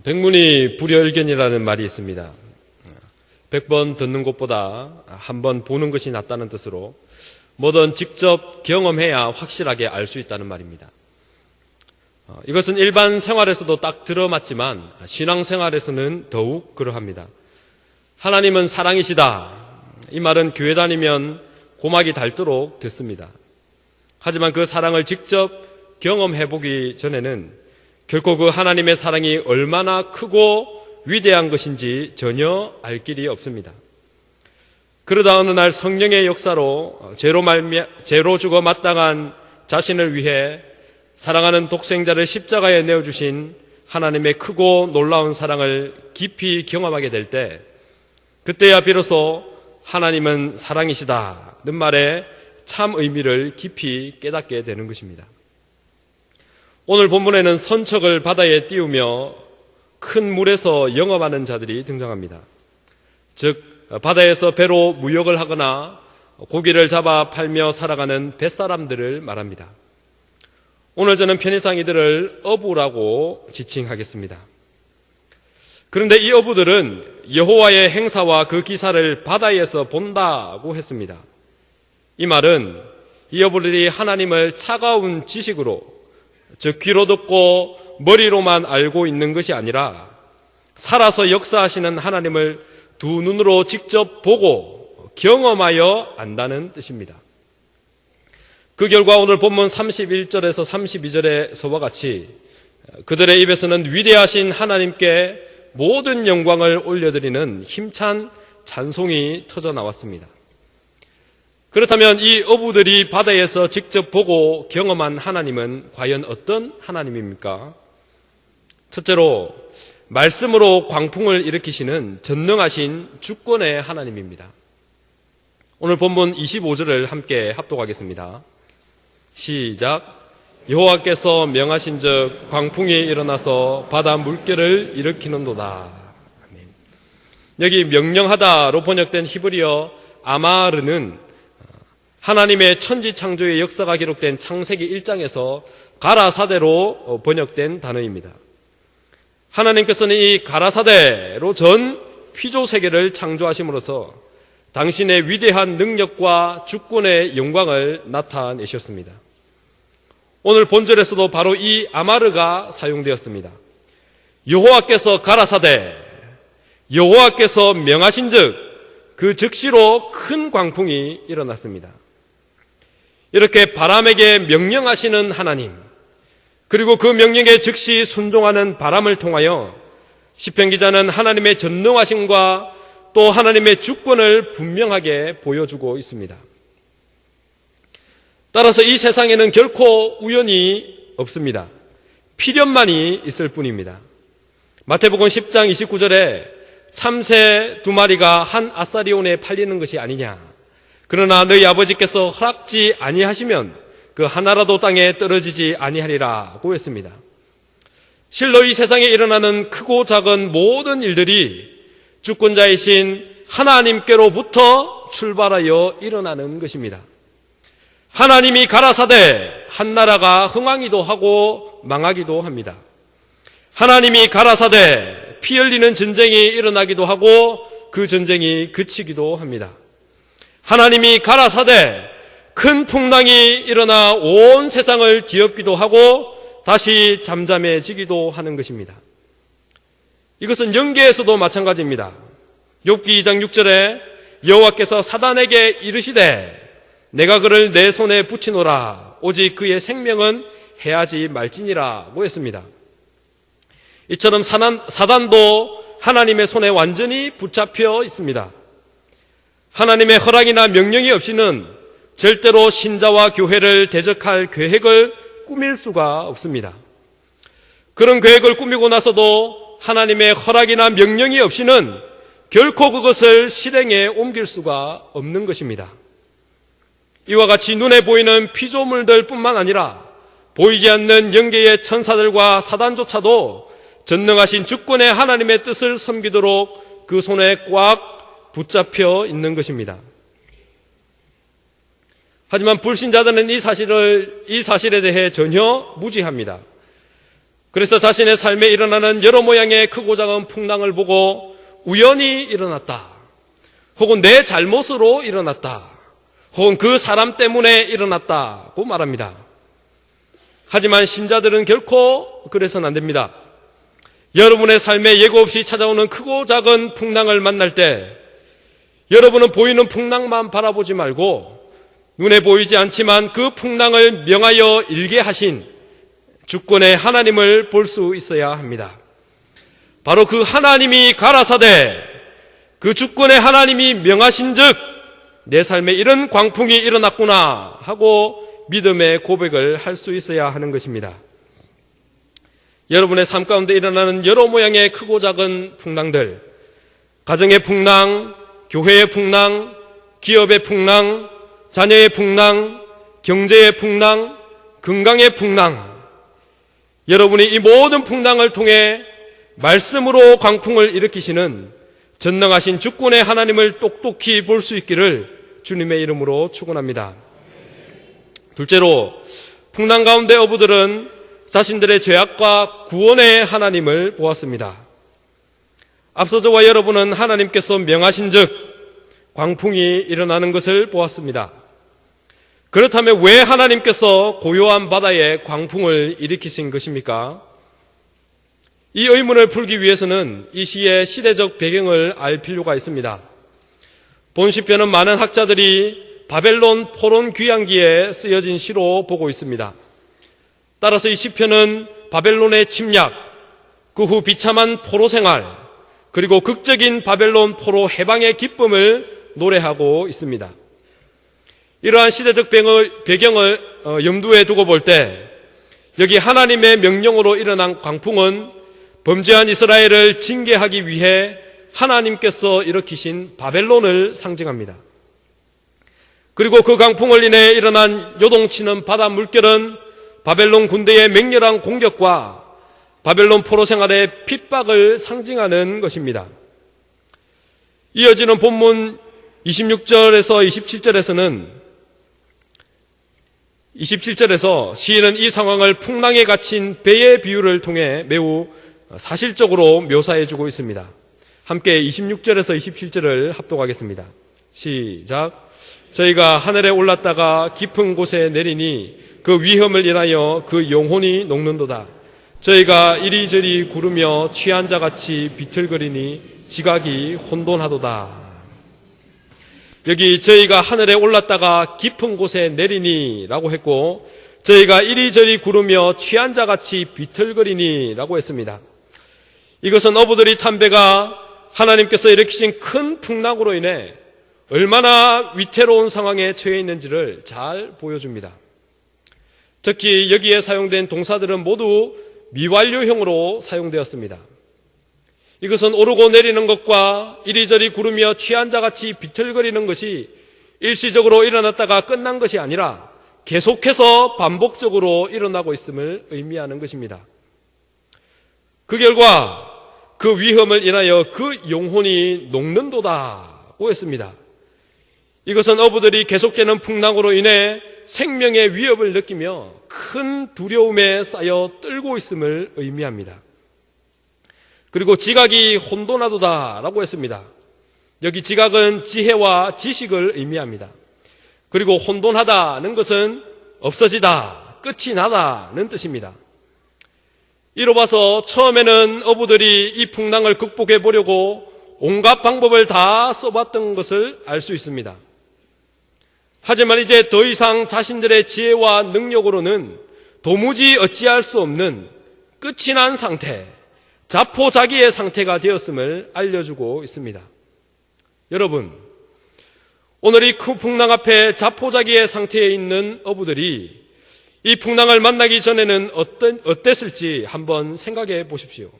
백문이 불여일견이라는 말이 있습니다. 100번 듣는 것보다 한 번 보는 것이 낫다는 뜻으로 뭐든 직접 경험해야 확실하게 알 수 있다는 말입니다. 이것은 일반 생활에서도 딱 들어맞지만 신앙생활에서는 더욱 그러합니다. 하나님은 사랑이시다. 이 말은 교회 다니면 고막이 닳도록 듣습니다. 하지만 그 사랑을 직접 경험해보기 전에는 결코 그 하나님의 사랑이 얼마나 크고 위대한 것인지 전혀 알 길이 없습니다. 그러다 어느 날 성령의 역사로 죄로 죽어 마땅한 자신을 위해 사랑하는 독생자를 십자가에 내어주신 하나님의 크고 놀라운 사랑을 깊이 경험하게 될 때, 그때야 비로소 하나님은 사랑이시다는 말의 참 의미를 깊이 깨닫게 되는 것입니다. 오늘 본문에는 선척을 바다에 띄우며 큰 물에서 영업하는 자들이 등장합니다. 즉 바다에서 배로 무역을 하거나 고기를 잡아 팔며 살아가는 뱃사람들을 말합니다. 오늘 저는 편의상 이들을 어부라고 지칭하겠습니다. 그런데 이 어부들은 여호와의 행사와 그 기사를 바다에서 본다고 했습니다. 이 말은 이 어부들이 하나님을 차가운 지식으로, 즉 귀로 듣고 머리로만 알고 있는 것이 아니라 살아서 역사하시는 하나님을 두 눈으로 직접 보고 경험하여 안다는 뜻입니다. 그 결과 오늘 본문 31절에서 32절에서와 같이 그들의 입에서는 위대하신 하나님께 모든 영광을 올려드리는 힘찬 찬송이 터져 나왔습니다. 그렇다면 이 어부들이 바다에서 직접 보고 경험한 하나님은 과연 어떤 하나님입니까? 첫째로 말씀으로 광풍을 일으키시는 전능하신 주권의 하나님입니다. 오늘 본문 25절을 함께 합독하겠습니다. 시작. 여호와께서 명하신즉 광풍이 일어나서 바다 물결을 일으키는도다. 아멘. 여기 명령하다로 번역된 히브리어 아마르는 하나님의 천지창조의 역사가 기록된 창세기 1장에서 가라사대로 번역된 단어입니다. 하나님께서는 이 가라사대로 전 피조세계를 창조하심으로써 당신의 위대한 능력과 주권의 영광을 나타내셨습니다. 오늘 본절에서도 바로 이 아마르가 사용되었습니다. 여호와께서 가라사대, 여호와께서 명하신즉 그 즉시로 큰 광풍이 일어났습니다. 이렇게 바람에게 명령하시는 하나님, 그리고 그 명령에 즉시 순종하는 바람을 통하여 시편 기자는 하나님의 전능하심과 또 하나님의 주권을 분명하게 보여주고 있습니다. 따라서 이 세상에는 결코 우연이 없습니다. 필연만이 있을 뿐입니다. 마태복음 10장 29절에 참새 2마리가 한 아사리온에 팔리는 것이 아니냐. 그러나 너희 아버지께서 허락지 아니하시면 그 하나라도 땅에 떨어지지 아니하리라고 했습니다. 실로 이 세상에 일어나는 크고 작은 모든 일들이 주권자이신 하나님께로부터 출발하여 일어나는 것입니다. 하나님이 가라사대 한 나라가 흥왕이도 하고 망하기도 합니다. 하나님이 가라사대 피 흘리는 전쟁이 일어나기도 하고 그 전쟁이 그치기도 합니다. 하나님이 가라사대 큰 풍랑이 일어나 온 세상을 뒤엎기도 하고 다시 잠잠해지기도 하는 것입니다. 이것은 영계에서도 마찬가지입니다. 욥기 2장 6절에 여호와께서 사단에게 이르시되 내가 그를 내 손에 붙이노라 오직 그의 생명은 해하지 말지니라고 했습니다. 이처럼 사단도 하나님의 손에 완전히 붙잡혀 있습니다. 하나님의 허락이나 명령이 없이는 절대로 신자와 교회를 대적할 계획을 꾸밀 수가 없습니다. 그런 계획을 꾸미고 나서도 하나님의 허락이나 명령이 없이는 결코 그것을 실행에 옮길 수가 없는 것입니다. 이와 같이 눈에 보이는 피조물들 뿐만 아니라 보이지 않는 영계의 천사들과 사단조차도 전능하신 주권의 하나님의 뜻을 섬기도록 그 손에 꽉 붙잡혀 있는 것입니다. 하지만 불신자들은 이 사실에 대해 전혀 무지합니다. 그래서 자신의 삶에 일어나는 여러 모양의 크고 작은 풍랑을 보고 우연히 일어났다, 혹은 내 잘못으로 일어났다, 혹은 그 사람 때문에 일어났다고 말합니다. 하지만 신자들은 결코 그래서는 안 됩니다. 여러분의 삶에 예고 없이 찾아오는 크고 작은 풍랑을 만날 때 여러분은 보이는 풍랑만 바라보지 말고 눈에 보이지 않지만 그 풍랑을 명하여 일게 하신 주권의 하나님을 볼 수 있어야 합니다. 바로 그 하나님이 가라사대 그 주권의 하나님이 명하신 즉 내 삶에 이런 광풍이 일어났구나 하고 믿음의 고백을 할 수 있어야 하는 것입니다. 여러분의 삶 가운데 일어나는 여러 모양의 크고 작은 풍랑들, 가정의 풍랑, 교회의 풍랑, 기업의 풍랑, 자녀의 풍랑, 경제의 풍랑, 건강의 풍랑, 여러분이 이 모든 풍랑을 통해 말씀으로 광풍을 일으키시는 전능하신 주권의 하나님을 똑똑히 볼 수 있기를 주님의 이름으로 축원합니다. 둘째로, 풍랑 가운데 어부들은 자신들의 죄악과 구원의 하나님을 보았습니다. 앞서 저와 여러분은 하나님께서 명하신 즉 광풍이 일어나는 것을 보았습니다. 그렇다면 왜 하나님께서 고요한 바다에 광풍을 일으키신 것입니까? 이 의문을 풀기 위해서는 이 시의 시대적 배경을 알 필요가 있습니다. 본 시편은 많은 학자들이 바벨론 포론 귀환기에 쓰여진 시로 보고 있습니다. 따라서 이 시편은 바벨론의 침략, 그 후 비참한 포로 생활, 그리고 극적인 바벨론 포로 해방의 기쁨을 노래하고 있습니다. 이러한 시대적 배경을 염두에 두고 볼 때 여기 하나님의 명령으로 일어난 광풍은 범죄한 이스라엘을 징계하기 위해 하나님께서 일으키신 바벨론을 상징합니다. 그리고 그 강풍을 인해 일어난 요동치는 바다 물결은 바벨론 군대의 맹렬한 공격과 바벨론 포로 생활의 핍박을 상징하는 것입니다. 이어지는 본문 26절에서 27절에서 시인은 이 상황을 풍랑에 갇힌 배의 비유를 통해 매우 사실적으로 묘사해주고 있습니다. 함께 26절에서 27절을 합독하겠습니다. 시작. 저희가 하늘에 올랐다가 깊은 곳에 내리니 그 위험을 인하여 그 영혼이 녹는도다. 저희가 이리저리 구르며 취한 자같이 비틀거리니 지각이 혼돈하도다. 여기 저희가 하늘에 올랐다가 깊은 곳에 내리니 라고 했고, 저희가 이리저리 구르며 취한 자같이 비틀거리니 라고 했습니다. 이것은 어부들이 탄 배가 하나님께서 일으키신 큰 풍랑으로 인해 얼마나 위태로운 상황에 처해 있는지를 잘 보여줍니다. 특히 여기에 사용된 동사들은 모두 미완료형으로 사용되었습니다. 이것은 오르고 내리는 것과 이리저리 구르며 취한 자같이 비틀거리는 것이 일시적으로 일어났다가 끝난 것이 아니라 계속해서 반복적으로 일어나고 있음을 의미하는 것입니다. 그 결과 그 위험을 인하여 그 영혼이 녹는도다고 했습니다. 이것은 어부들이 계속되는 풍랑으로 인해 생명의 위협을 느끼며 큰 두려움에 쌓여 떨고 있음을 의미합니다. 그리고 지각이 혼돈하도다라고 했습니다. 여기 지각은 지혜와 지식을 의미합니다. 그리고 혼돈하다는 것은 없어지다, 끝이 나다는 뜻입니다. 이로 봐서 처음에는 어부들이 이 풍랑을 극복해 보려고 온갖 방법을 다 써봤던 것을 알 수 있습니다. 하지만 이제 더 이상 자신들의 지혜와 능력으로는 도무지 어찌할 수 없는 끝이 난 상태, 자포자기의 상태가 되었음을 알려주고 있습니다. 여러분, 오늘 이 큰 풍랑 앞에 자포자기의 상태에 있는 어부들이 이 풍랑을 만나기 전에는 어땠을지 한번 생각해 보십시오.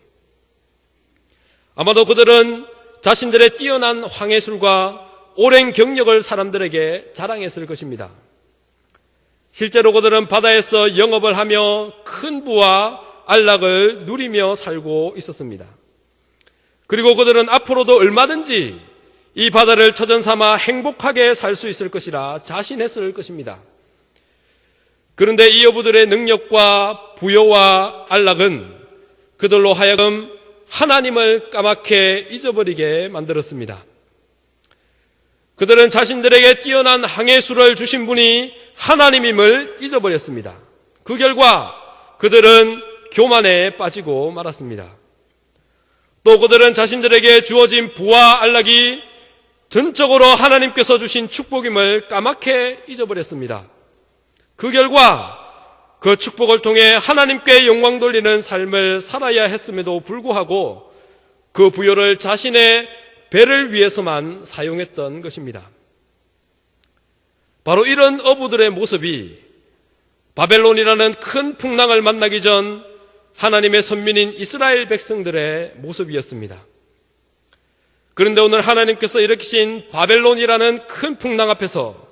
아마도 그들은 자신들의 뛰어난 황해술과 오랜 경력을 사람들에게 자랑했을 것입니다. 실제로 그들은 바다에서 영업을 하며 큰 부와 안락을 누리며 살고 있었습니다. 그리고 그들은 앞으로도 얼마든지 이 바다를 터전 삼아 행복하게 살 수 있을 것이라 자신했을 것입니다. 그런데 이 어부들의 능력과 부여와 안락은 그들로 하여금 하나님을 까맣게 잊어버리게 만들었습니다. 그들은 자신들에게 뛰어난 항해수를 주신 분이 하나님임을 잊어버렸습니다. 그 결과 그들은 교만에 빠지고 말았습니다. 또 그들은 자신들에게 주어진 부와 안락이 전적으로 하나님께서 주신 축복임을 까맣게 잊어버렸습니다. 그 결과 그 축복을 통해 하나님께 영광 돌리는 삶을 살아야 했음에도 불구하고 그 부요를 자신의 배를 위해서만 사용했던 것입니다. 바로 이런 어부들의 모습이 바벨론이라는 큰 풍랑을 만나기 전 하나님의 선민인 이스라엘 백성들의 모습이었습니다. 그런데 오늘 하나님께서 일으키신 바벨론이라는 큰 풍랑 앞에서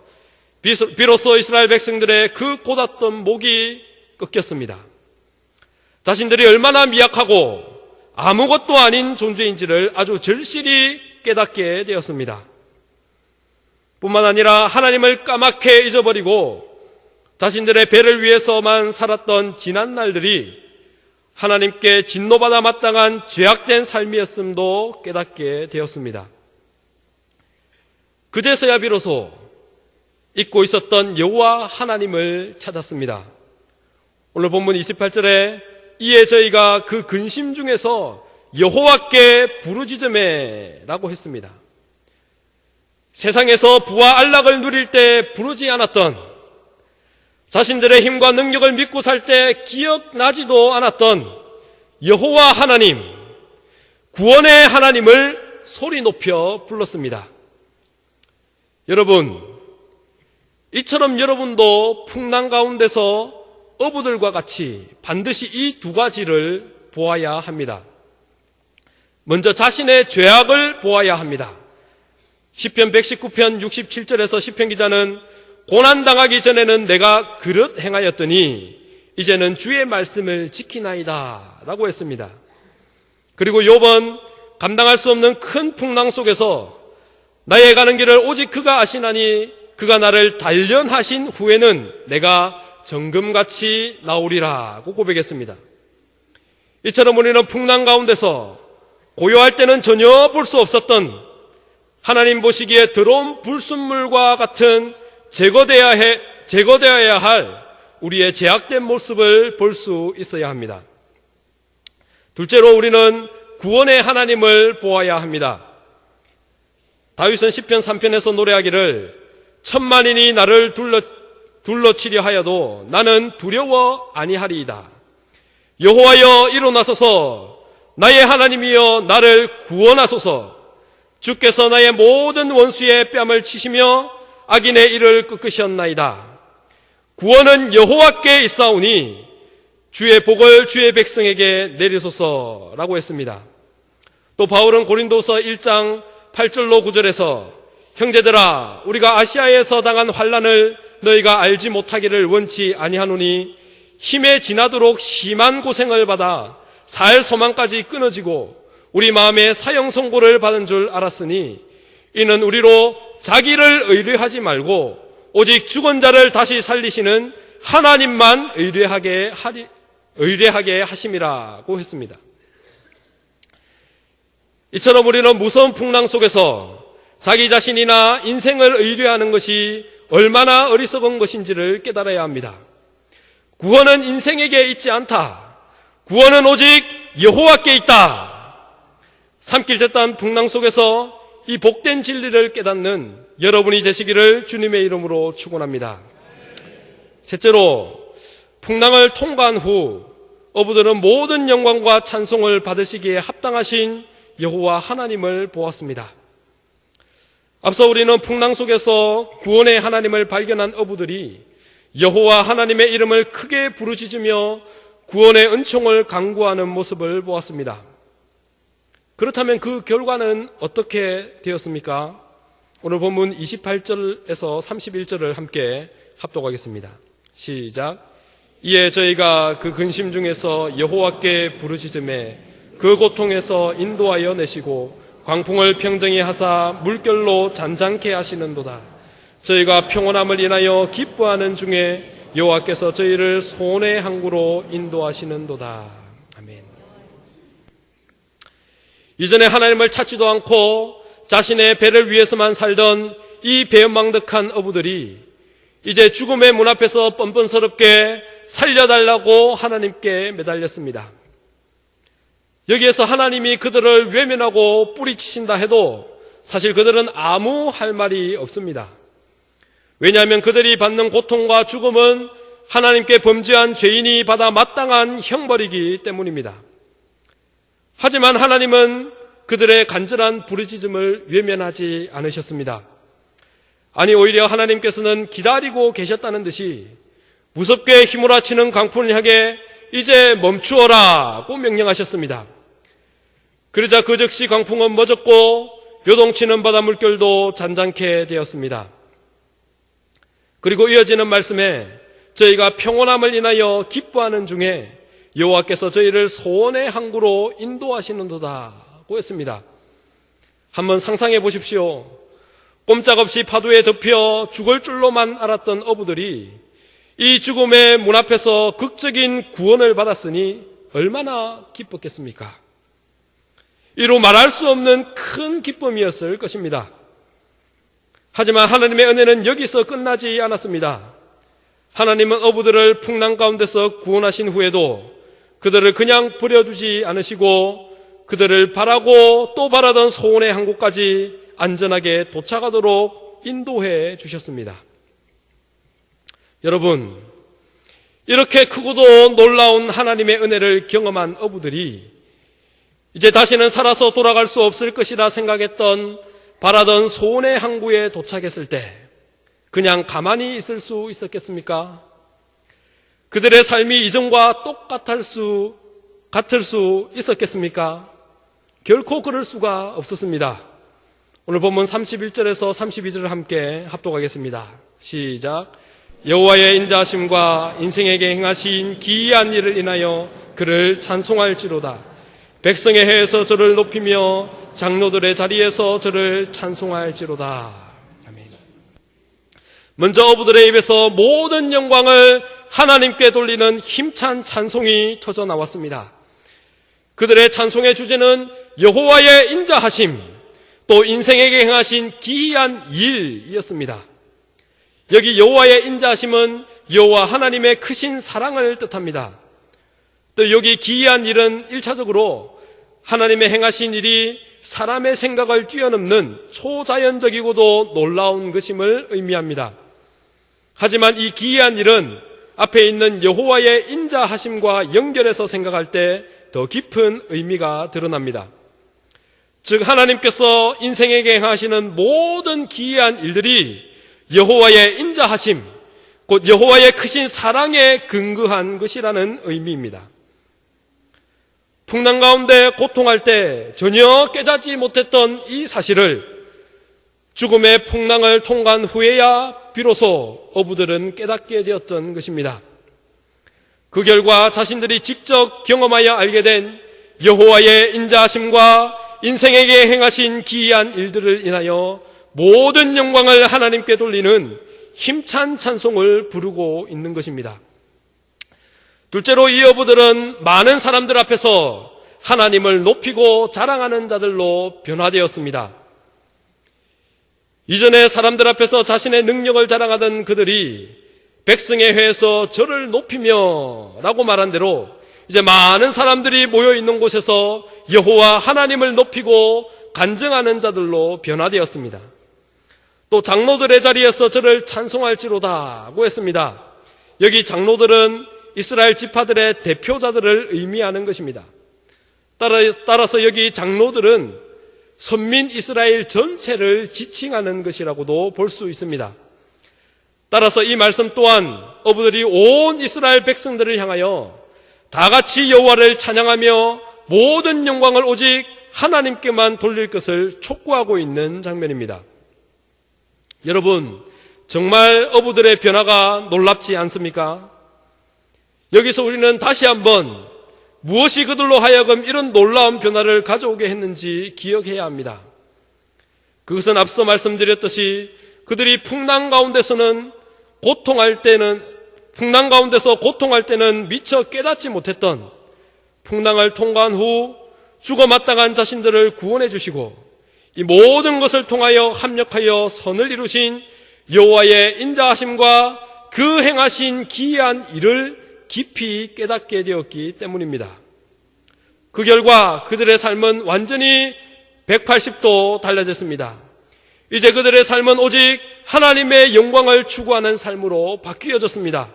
비로소 이스라엘 백성들의 그 곧았던 목이 꺾였습니다. 자신들이 얼마나 미약하고 아무것도 아닌 존재인지를 아주 절실히 깨닫게 되었습니다. 뿐만 아니라 하나님을 까맣게 잊어버리고 자신들의 배를 위해서만 살았던 지난 날들이 하나님께 진노받아 마땅한 죄악된 삶이었음도 깨닫게 되었습니다. 그제서야 비로소 잊고 있었던 여호와 하나님을 찾았습니다. 오늘 본문 28절에 이에 저희가 그 근심 중에서 여호와께 부르짖으매 라고 했습니다. 세상에서 부와 안락을 누릴 때 부르지 않았던, 자신들의 힘과 능력을 믿고 살 때 기억나지도 않았던 여호와 하나님, 구원의 하나님을 소리 높여 불렀습니다. 여러분, 이처럼 여러분도 풍랑 가운데서 어부들과 같이 반드시 이 두 가지를 보아야 합니다. 먼저 자신의 죄악을 보아야 합니다. 시편 119편 67절에서 시편 기자는 고난당하기 전에는 내가 그릇 행하였더니 이제는 주의 말씀을 지키나이다 라고 했습니다. 그리고 욥은 감당할 수 없는 큰 풍랑 속에서 나의 가는 길을 오직 그가 아시나니 그가 나를 단련하신 후에는 내가 정금같이 나오리라고 고백했습니다. 이처럼 우리는 풍랑 가운데서 고요할 때는 전혀 볼 수 없었던 하나님 보시기에 더러운 불순물과 같은 제거되어야 할 우리의 제약된 모습을 볼 수 있어야 합니다. 둘째로 우리는 구원의 하나님을 보아야 합니다. 다윗은 시편 3편에서 노래하기를 천만인이 나를 둘러치려 하여도 나는 두려워 아니하리이다. 여호와여 일어나소서, 나의 하나님이여 나를 구원하소서. 주께서 나의 모든 원수의 뺨을 치시며 악인의 일을 꺾으셨나이다. 구원은 여호와께 있사오니 주의 복을 주의 백성에게 내리소서라고 했습니다. 또 바울은 고린도서 1장 8절로 9절에서 형제들아, 우리가 아시아에서 당한 환난을 너희가 알지 못하기를 원치 아니하노니 힘에 지나도록 심한 고생을 받아 살 소망까지 끊어지고 우리 마음에 사형 선고를 받은 줄 알았으니 이는 우리로 자기를 의뢰하지 말고 오직 죽은 자를 다시 살리시는 하나님만 의뢰하게 하심이라고 했습니다. 이처럼 우리는 무서운 풍랑 속에서 자기 자신이나 인생을 의뢰하는 것이 얼마나 어리석은 것인지를 깨달아야 합니다. 구원은 인생에게 있지 않다. 구원은 오직 여호와께 있다. 삼킬 듯한 풍랑 속에서 이 복된 진리를 깨닫는 여러분이 되시기를 주님의 이름으로 축원합니다. 셋째로, 풍랑을 통과한 후 어부들은 모든 영광과 찬송을 받으시기에 합당하신 여호와 하나님을 보았습니다. 앞서 우리는 풍랑 속에서 구원의 하나님을 발견한 어부들이 여호와 하나님의 이름을 크게 부르짖으며 구원의 은총을 간구하는 모습을 보았습니다. 그렇다면 그 결과는 어떻게 되었습니까? 오늘 본문 28절에서 31절을 함께 합독하겠습니다. 시작. 이에 저희가 그 근심 중에서 여호와께 부르짖음에 그 고통에서 인도하여 내시고 광풍을 평정히 하사 물결로 잔잔케 하시는도다. 저희가 평온함을 인하여 기뻐하는 중에 여호와께서 저희를 소원의 항구로 인도하시는도다. 아멘. 이전에 하나님을 찾지도 않고 자신의 배를 위해서만 살던 이 배은망덕한 어부들이 이제 죽음의 문 앞에서 뻔뻔스럽게 살려달라고 하나님께 매달렸습니다. 여기에서 하나님이 그들을 외면하고 뿌리치신다 해도 사실 그들은 아무 할 말이 없습니다. 왜냐하면 그들이 받는 고통과 죽음은 하나님께 범죄한 죄인이 받아 마땅한 형벌이기 때문입니다. 하지만 하나님은 그들의 간절한 부르짖음을 외면하지 않으셨습니다. 아니, 오히려 하나님께서는 기다리고 계셨다는 듯이 무섭게 휘몰아치는 강풍을 향해 이제 멈추어라고 명령하셨습니다. 그러자 그 즉시 강풍은 멎었고 요동치는 바다 물결도 잔잔케 되었습니다. 그리고 이어지는 말씀에 저희가 평온함을 인하여 기뻐하는 중에 여호와께서 저희를 소원의 항구로 인도하시는도다고 했습니다. 한번 상상해 보십시오. 꼼짝없이 파도에 덮여 죽을 줄로만 알았던 어부들이 이 죽음의 문 앞에서 극적인 구원을 받았으니 얼마나 기뻤겠습니까? 이루 말할 수 없는 큰 기쁨이었을 것입니다. 하지만 하나님의 은혜는 여기서 끝나지 않았습니다. 하나님은 어부들을 풍랑 가운데서 구원하신 후에도 그들을 그냥 버려두지 않으시고 그들을 바라고 또 바라던 소원의 항구까지 안전하게 도착하도록 인도해 주셨습니다. 여러분, 이렇게 크고도 놀라운 하나님의 은혜를 경험한 어부들이 이제 다시는 살아서 돌아갈 수 없을 것이라 생각했던 바라던 소원의 항구에 도착했을 때 그냥 가만히 있을 수 있었겠습니까? 그들의 삶이 이전과 똑같을 수 있었겠습니까? 결코 그럴 수가 없었습니다. 오늘 본문 31절에서 32절을 함께 합독하겠습니다. 시작. 여호와의 인자하심과 인생에게 행하신 기이한 일을 인하여 그를 찬송할지로다. 백성의 해에서 저를 높이며 장로들의 자리에서 저를 찬송할지로다. 아멘. 먼저 어부들의 입에서 모든 영광을 하나님께 돌리는 힘찬 찬송이 터져 나왔습니다. 그들의 찬송의 주제는 여호와의 인자하심, 또 인생에게 행하신 기이한 일이었습니다. 여기 여호와의 인자하심은 여호와 하나님의 크신 사랑을 뜻합니다. 또 여기 기이한 일은 1차적으로 하나님의 행하신 일이 사람의 생각을 뛰어넘는 초자연적이고도 놀라운 것임을 의미합니다. 하지만 이 기이한 일은 앞에 있는 여호와의 인자하심과 연결해서 생각할 때 더 깊은 의미가 드러납니다. 즉 하나님께서 인생에게 행하시는 모든 기이한 일들이 여호와의 인자하심, 곧 여호와의 크신 사랑에 근거한 것이라는 의미입니다. 풍랑 가운데 고통할 때 전혀 깨닫지 못했던 이 사실을 죽음의 풍랑을 통과한 후에야 비로소 어부들은 깨닫게 되었던 것입니다. 그 결과 자신들이 직접 경험하여 알게 된 여호와의 인자하심과 인생에게 행하신 기이한 일들을 인하여 모든 영광을 하나님께 돌리는 힘찬 찬송을 부르고 있는 것입니다. 둘째로 이 어부들은 많은 사람들 앞에서 하나님을 높이고 자랑하는 자들로 변화되었습니다. 이전에 사람들 앞에서 자신의 능력을 자랑하던 그들이 백성의 회에서 저를 높이며 라고 말한 대로 이제 많은 사람들이 모여있는 곳에서 여호와 하나님을 높이고 간증하는 자들로 변화되었습니다. 또 장로들의 자리에서 저를 찬송할지로다고 했습니다. 여기 장로들은 이스라엘 지파들의 대표자들을 의미하는 것입니다. 따라서 여기 장로들은 선민 이스라엘 전체를 지칭하는 것이라고도 볼 수 있습니다. 따라서 이 말씀 또한 어부들이 온 이스라엘 백성들을 향하여 다 같이 여호와를 찬양하며 모든 영광을 오직 하나님께만 돌릴 것을 촉구하고 있는 장면입니다. 여러분, 정말 어부들의 변화가 놀랍지 않습니까? 여기서 우리는 다시 한번 무엇이 그들로 하여금 이런 놀라운 변화를 가져오게 했는지 기억해야 합니다. 그것은 앞서 말씀드렸듯이 그들이 풍랑 가운데서 고통할 때는 미처 깨닫지 못했던, 풍랑을 통과한 후 죽어 마땅한 자신들을 구원해 주시고 이 모든 것을 통하여 합력하여 선을 이루신 여호와의 인자하심과 그 행하신 기이한 일을 깊이 깨닫게 되었기 때문입니다. 그 결과 그들의 삶은 완전히 180도 달라졌습니다. 이제 그들의 삶은 오직 하나님의 영광을 추구하는 삶으로 바뀌어졌습니다.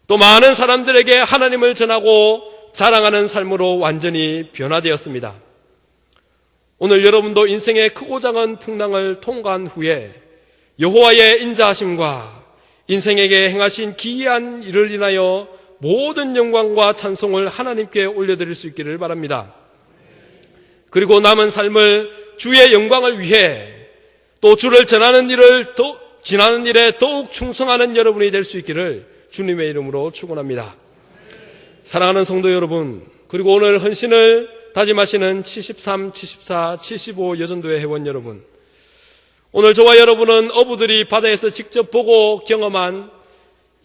또 많은 사람들에게 하나님을 전하고 자랑하는 삶으로 완전히 변화되었습니다. 오늘 여러분도 인생의 크고 작은 풍랑을 통과한 후에 여호와의 인자하심과 인생에게 행하신 기이한 일을 인하여 모든 영광과 찬송을 하나님께 올려드릴 수 있기를 바랍니다. 그리고 남은 삶을 주의 영광을 위해 또 주를 전하는 일에 더욱 충성하는 여러분이 될 수 있기를 주님의 이름으로 축원합니다. 사랑하는 성도 여러분, 그리고 오늘 헌신을 다짐하시는 73, 74, 75 여전도회 회원 여러분, 오늘 저와 여러분은 어부들이 바다에서 직접 보고 경험한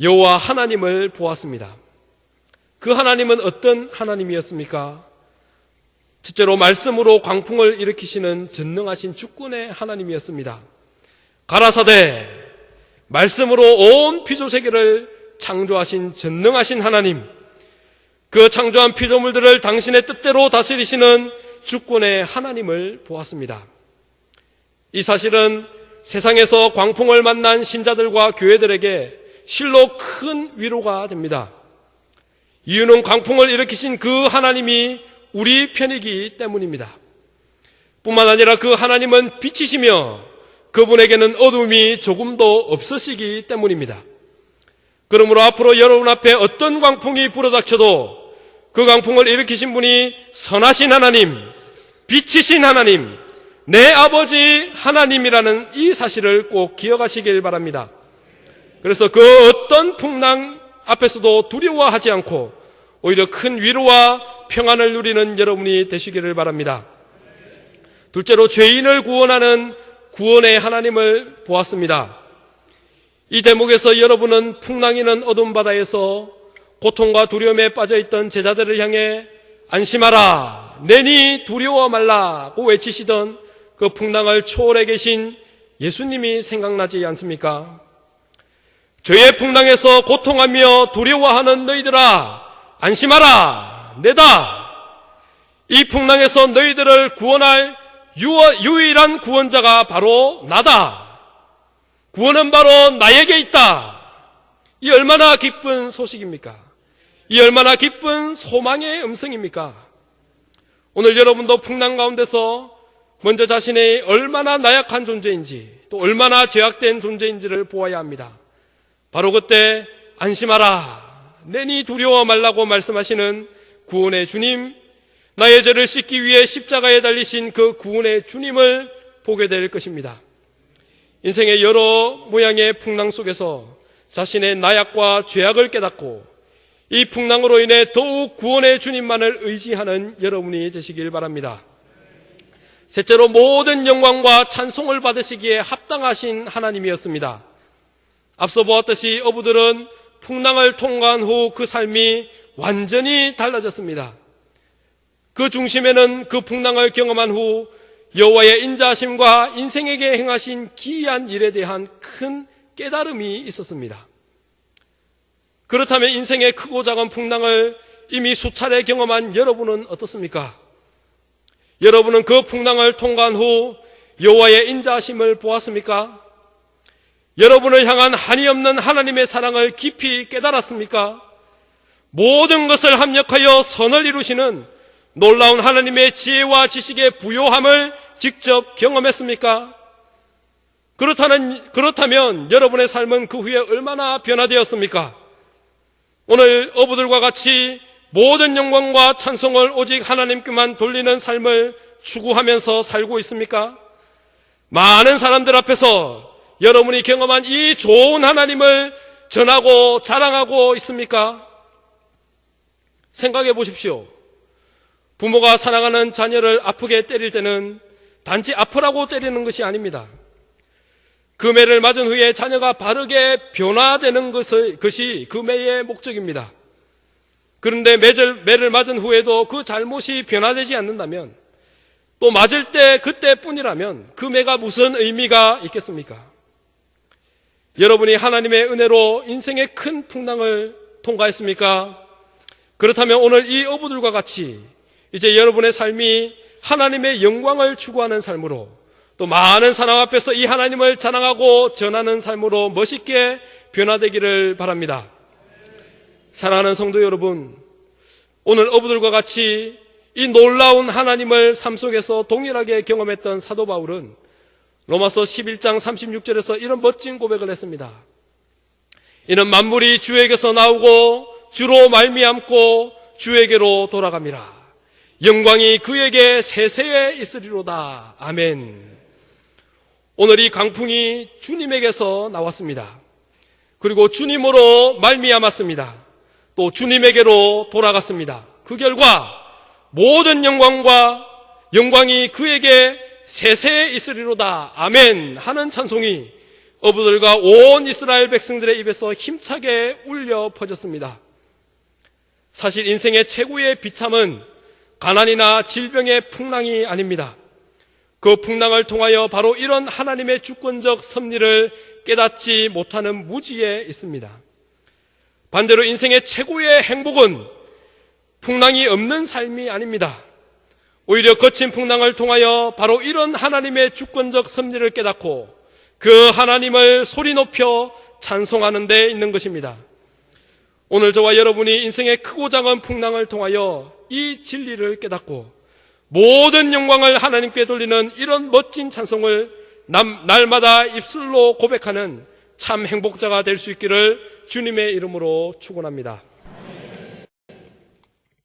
여호와 하나님을 보았습니다. 그 하나님은 어떤 하나님이었습니까? 첫째로 말씀으로 광풍을 일으키시는 전능하신 주권의 하나님이었습니다. 가라사대 말씀으로 온 피조세계를 창조하신 전능하신 하나님, 그 창조한 피조물들을 당신의 뜻대로 다스리시는 주권의 하나님을 보았습니다. 이 사실은 세상에서 광풍을 만난 신자들과 교회들에게 실로 큰 위로가 됩니다. 이유는 광풍을 일으키신 그 하나님이 우리 편이기 때문입니다. 뿐만 아니라 그 하나님은 빛이시며 그분에게는 어둠이 조금도 없으시기 때문입니다. 그러므로 앞으로 여러분 앞에 어떤 광풍이 불어닥쳐도 그 광풍을 일으키신 분이 선하신 하나님, 빛이신 하나님, 내 아버지 하나님이라는 이 사실을 꼭 기억하시길 바랍니다. 그래서 그 어떤 풍랑 앞에서도 두려워하지 않고 오히려 큰 위로와 평안을 누리는 여러분이 되시기를 바랍니다. 둘째로 죄인을 구원하는 구원의 하나님을 보았습니다. 이 대목에서 여러분은 풍랑이는 어두운 바다에서 고통과 두려움에 빠져있던 제자들을 향해 안심하라, 내니 두려워 말라고 외치시던 그 풍랑을 초월해 계신 예수님이 생각나지 않습니까? 죄의 풍랑에서 고통하며 두려워하는 너희들아, 안심하라, 내다. 이 풍랑에서 너희들을 구원할 유일한 구원자가 바로 나다. 구원은 바로 나에게 있다. 이 얼마나 기쁜 소식입니까? 이 얼마나 기쁜 소망의 음성입니까? 오늘 여러분도 풍랑 가운데서 먼저 자신이 얼마나 나약한 존재인지, 또 얼마나 죄악된 존재인지를 보아야 합니다. 바로 그때 안심하라, 내니 두려워 말라고 말씀하시는 구원의 주님, 나의 죄를 씻기 위해 십자가에 달리신 그 구원의 주님을 보게 될 것입니다. 인생의 여러 모양의 풍랑 속에서 자신의 나약과 죄악을 깨닫고 이 풍랑으로 인해 더욱 구원의 주님만을 의지하는 여러분이 되시길 바랍니다. 셋째로 모든 영광과 찬송을 받으시기에 합당하신 하나님이었습니다. 앞서 보았듯이 어부들은 풍랑을 통과한 후 그 삶이 완전히 달라졌습니다. 그 중심에는 그 풍랑을 경험한 후 여호와의 인자하심과 인생에게 행하신 기이한 일에 대한 큰 깨달음이 있었습니다. 그렇다면 인생의 크고 작은 풍랑을 이미 수차례 경험한 여러분은 어떻습니까? 여러분은 그 풍랑을 통과한 후 여호와의 인자하심을 보았습니까? 여러분을 향한 한이 없는 하나님의 사랑을 깊이 깨달았습니까? 모든 것을 합력하여 선을 이루시는 놀라운 하나님의 지혜와 지식의 부요함을 직접 경험했습니까? 그렇다면 여러분의 삶은 그 후에 얼마나 변화되었습니까? 오늘 어부들과 같이 모든 영광과 찬송을 오직 하나님께만 돌리는 삶을 추구하면서 살고 있습니까? 많은 사람들 앞에서 여러분이 경험한 이 좋은 하나님을 전하고 자랑하고 있습니까? 생각해 보십시오. 부모가 사랑하는 자녀를 아프게 때릴 때는 단지 아프라고 때리는 것이 아닙니다. 그 매를 맞은 후에 자녀가 바르게 변화되는 것이 그 매의 목적입니다. 그런데 매를 맞은 후에도 그 잘못이 변화되지 않는다면, 또 맞을 때 그때뿐이라면 그 매가 무슨 의미가 있겠습니까? 여러분이 하나님의 은혜로 인생의 큰 풍랑을 통과했습니까? 그렇다면 오늘 이 어부들과 같이 이제 여러분의 삶이 하나님의 영광을 추구하는 삶으로, 또 많은 사람 앞에서 이 하나님을 자랑하고 전하는 삶으로 멋있게 변화되기를 바랍니다. 사랑하는 성도 여러분, 오늘 어부들과 같이 이 놀라운 하나님을 삶 속에서 동일하게 경험했던 사도 바울은 로마서 11장 36절에서 이런 멋진 고백을 했습니다. 이는 만물이 주에게서 나오고 주로 말미암고 주에게로 돌아갑니다. 영광이 그에게 세세에 있으리로다. 아멘. 오늘 이 강풍이 주님에게서 나왔습니다. 그리고 주님으로 말미암았습니다. 또 주님에게로 돌아갔습니다. 그 결과 모든 영광이 그에게 세세에 있으리로다. 아멘 하는 찬송이 어부들과 온 이스라엘 백성들의 입에서 힘차게 울려 퍼졌습니다. 사실 인생의 최고의 비참은 가난이나 질병의 풍랑이 아닙니다. 그 풍랑을 통하여 바로 이런 하나님의 주권적 섭리를 깨닫지 못하는 무지에 있습니다. 반대로 인생의 최고의 행복은 풍랑이 없는 삶이 아닙니다. 오히려 거친 풍랑을 통하여 바로 이런 하나님의 주권적 섭리를 깨닫고 그 하나님을 소리 높여 찬송하는 데 있는 것입니다. 오늘 저와 여러분이 인생의 크고 작은 풍랑을 통하여 이 진리를 깨닫고 모든 영광을 하나님께 돌리는 이런 멋진 찬송을 날마다 입술로 고백하는 참 행복자가 될 수 있기를 주님의 이름으로 축원합니다.